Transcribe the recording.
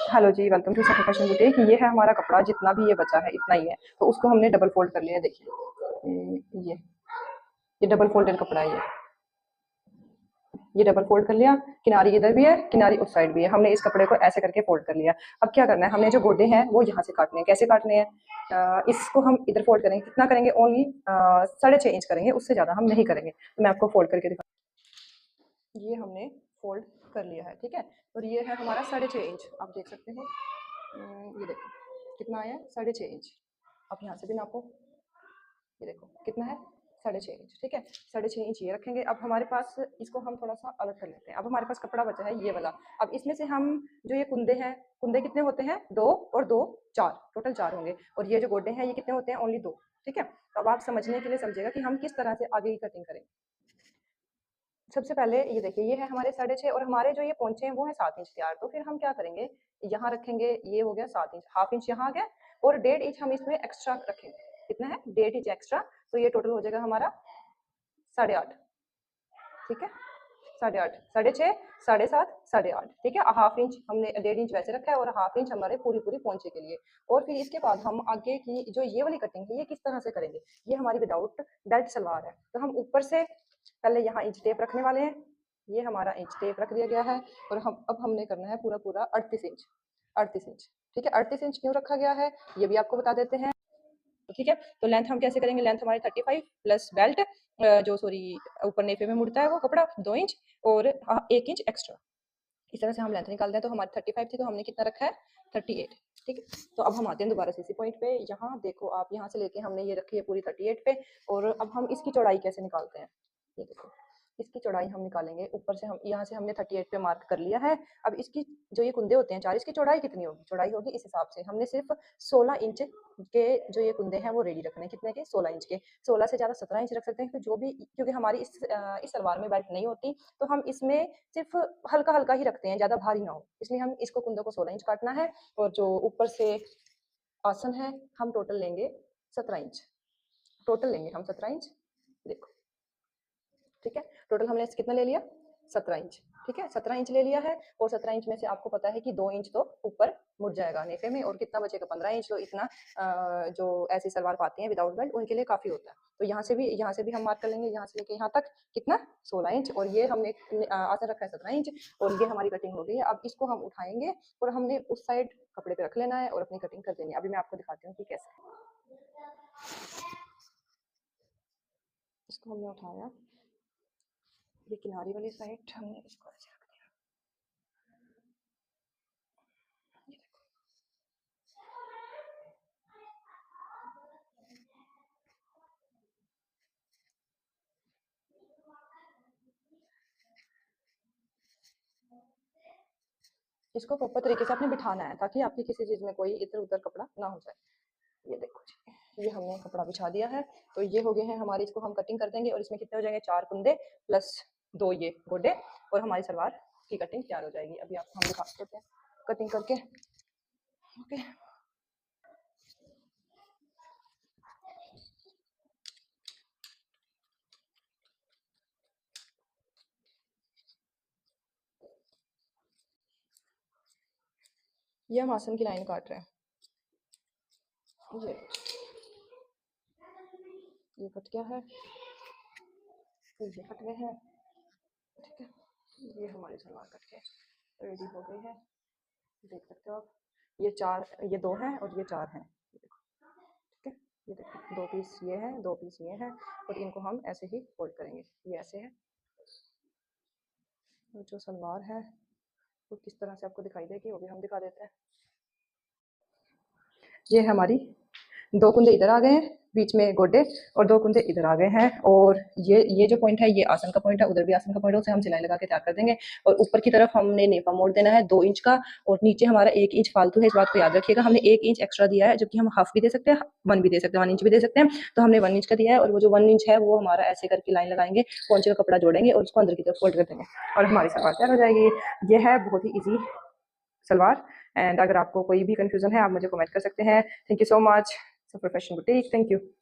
Hello ji, welcome to Safar fashion boutique. ये है हमारा कपड़ा, जितना भी ये बचा है इतना ही है, तो उसको हमने डबल फोल्ड कर लिया है। देखिए ये डबल फोल्डेड कपड़ा है। ये डबल फोल्ड कर लिया, किनारी इधर भी है, किनारी उस साइड भी है। हमने इस कपड़े को ऐसे करके फोल्ड कर लिया। अब क्या करना है, हमने जो गोडे हैं वो यहाँ से काटने हैं। कैसे काटने हैं, इसको हम इधर फोल्ड करेंगे। कितना करेंगे, ओनली 6.5 इंच करेंगे, उससे ज़्यादा हम नहीं करेंगे। तो मैं आपको फोल्ड करके दिखा, ये हमने फोल्ड कर लिया है, ठीक है। और ये है हमारा 6.5 इंच, आप देख सकते हो। ये देखो कितना आया, 6.5 इंच। आप यहाँ से भी नापो, ये देखो कितना है, 6.5 इंच, ठीक है। 6.5 इंच ये रखेंगे। अब हमारे पास, इसको हम थोड़ा सा अलग कर लेते हैं। अब हमारे पास कपड़ा बचा है ये वाला। अब इसमें से हम, जो ये कुंदे हैं, कुंदे कितने होते हैं, 2 और 2 4, टोटल 4 होंगे। और ये जो गोडे हैं ये कितने होते हैं, ओनली 2, ठीक है। तो अब आप समझने के लिए समझेगा कि हम किस तरह से आगे की कटिंग करें। सबसे पहले ये देखिए, ये है हमारे 6.5, और हमारे जो ये पोंचे हैं वो है 7 इंच तैयार। तो फिर हम क्या करेंगे, यहाँ रखेंगे, ये हो गया 7 इंच, हाफ इंच यहाँ आ गया, और 1.5 इंच हम इसमें एक्स्ट्रा रखेंगे। कितना है, 1.5 इंच एक्स्ट्रा। तो ये टोटल हो जाएगा हमारा 8.5, ठीक है। 8.5, 6.5, 7.5, 8.5, ठीक है। हाफ इंच हमने, 1.5 इंच वैसे रखा है, और हाफ इंच हमारे पूरी पूरी पोंचे के लिए। और फिर इसके बाद हम आगे की जो ये वाली कटिंग है ये किस तरह से करेंगे। ये हमारी विदाउट बेल्ट सलवार है, तो हम ऊपर से पहले यहाँ इंच टेप रखने वाले हैं। ये हमारा इंच टेप रख दिया गया है, और हम अब हमने करना है पूरा पूरा 38 इंच। 38 इंच, ठीक है। 38 इंच क्यों रखा गया है ये भी आपको बता देते हैं, ठीक है। तो लेंथ हम कैसे करेंगे, लेंथ हमारी 35 प्लस बेल्ट, जो सॉरी ऊपर नेफे में मुड़ता है वो कपड़ा 2 इंच, और 1 इंच एक्स्ट्रा। इस तरह से हम लेंथ निकालते हैं। तो हमारी 35 थी, तो हमने कितना रखा है, 38, ठीक है। तो अब हम आते हैं दोबारा से इसी पॉइंट पे। यहाँ देखो आप, यहाँ से लेके हमने ये रखी है पूरी 38 पे, और अब हम इसकी चौड़ाई कैसे निकालते हैं, ये देखो। इसकी चौड़ाई हम निकालेंगे, ऊपर से हम, यहाँ से हमने 38 पे मार्क कर लिया है। अब इसकी जो ये कुंदे होते हैं 4, इसकी चौड़ाई कितनी होगी, चौड़ाई होगी इस हिसाब से। हमने सिर्फ 16 इंच के जो ये कुंदे हैं वो रेडी रखने हैं। कितने के, 16 इंच के। 16 से ज़्यादा 17 इंच रख सकते हैं, जो भी, क्योंकि हमारी इस सलवार में बेल्ट नहीं होती, तो हम इसमें सिर्फ हल्का हल्का ही रखते हैं, ज़्यादा भारी ना हो, इसलिए हम इसको कुंदों को 16 इंच काटना है। और जो ऊपर से आसन है, हम टोटल लेंगे 17 इंच, टोटल लेंगे हम 17 इंच, देखो, ठीक है। टोटल हमने कितना ले लिया, 17 इंच, ठीक है। 17 इंच ले लिया है, और 17 इंच में से आपको पता है कि 2 इंच तो ऊपर मुड़ जाएगा नेफे में, और कितना बचेगा, 15 इंच। तो इतना जो ऐसी सलवार पाती हैं विदाउट बेल्ट, उनके लिए काफ़ी होता है। तो यहाँ से भी हम मार्क कर लेंगे, यहाँ से लेके यहाँ तक कितना, 16 इंच। और ये हमने आसन रखा है 17 इंच, और ये हमारी कटिंग हो गई है। अब इसको हम उठाएंगे, और हमने उस साइड कपड़े पे रख लेना है, और अपनी कटिंग कर देनी है। अभी मैं आपको दिखाती हूँ कि कैसे। इसको हमने उठाया, ये किनारी वाली साइड हमने इसको ऐसे रख दिया, ये देखो। इसको प्रॉपर तरीके से आपने बिठाना है, ताकि आपकी किसी चीज़ में कोई इधर उधर कपड़ा ना हो जाए। ये देखो जी, ये हमने कपड़ा बिछा दिया है। तो ये हो गए हैं हमारे, इसको हम कटिंग कर देंगे, और इसमें कितने हो जाएंगे, 4 कुंदे प्लस 2 ये गोडे, और हमारी सलवार की कटिंग तैयार हो जाएगी। अभी आपको हम दिखा देते हैं कटिंग करके, ओके। ये हम आसन की लाइन काट रहे हैं, ये कट गया है, ये कट गए हैं, ठीक है। ये हमारी सलवार कट के रेडी हो गई है, देख सकते हो आप। ये 4, ये 2 हैं, और ये 4 हैं, ये देखो, ठीक है। ये देखो 2 पीस ये हैं, 2 पीस ये हैं, और इनको हम ऐसे ही फोल्ड करेंगे, ये ऐसे है। और जो सलवार है वो किस तरह से आपको दिखाई देगी, वो भी हम दिखा देते हैं। ये है हमारी, 2 कुंदे इधर आ गए हैं, बीच में गोडे, और 2 कुंदे इधर आ गए हैं। और ये जो पॉइंट है, ये आसन का पॉइंट है, उधर भी आसन का पॉइंट है, उसे हम सिलाई लगा के तैयार कर देंगे। और ऊपर की तरफ हमने नेफा मोड़ देना है 2 इंच का, और नीचे हमारा 1 इंच फालतू है, इस बात को याद रखिएगा। हमने 1 इंच एक्स्ट्रा दिया है, जबकि हम हाफ भी दे सकते हैं, 1 भी दे सकते हैं, 1 इंच भी दे सकते हैं। तो हमने 1 इंच का दिया है, और वो जो 1 इंच है वो हमारा ऐसे करके लाइन लगाएंगे, पोंचे का कपड़ा जोड़ेंगे, और उसको अंदर की तरफ फोल्ड कर देंगे, और हमारी सलवार तैयार हो जाएगी। ये है बहुत ही ईजी सलवार। एंड अगर आपको कोई भी कंफ्यूजन है, आप मुझे कमेंट कर सकते हैं। Thank you so much, suffer fashion boutique, thank you.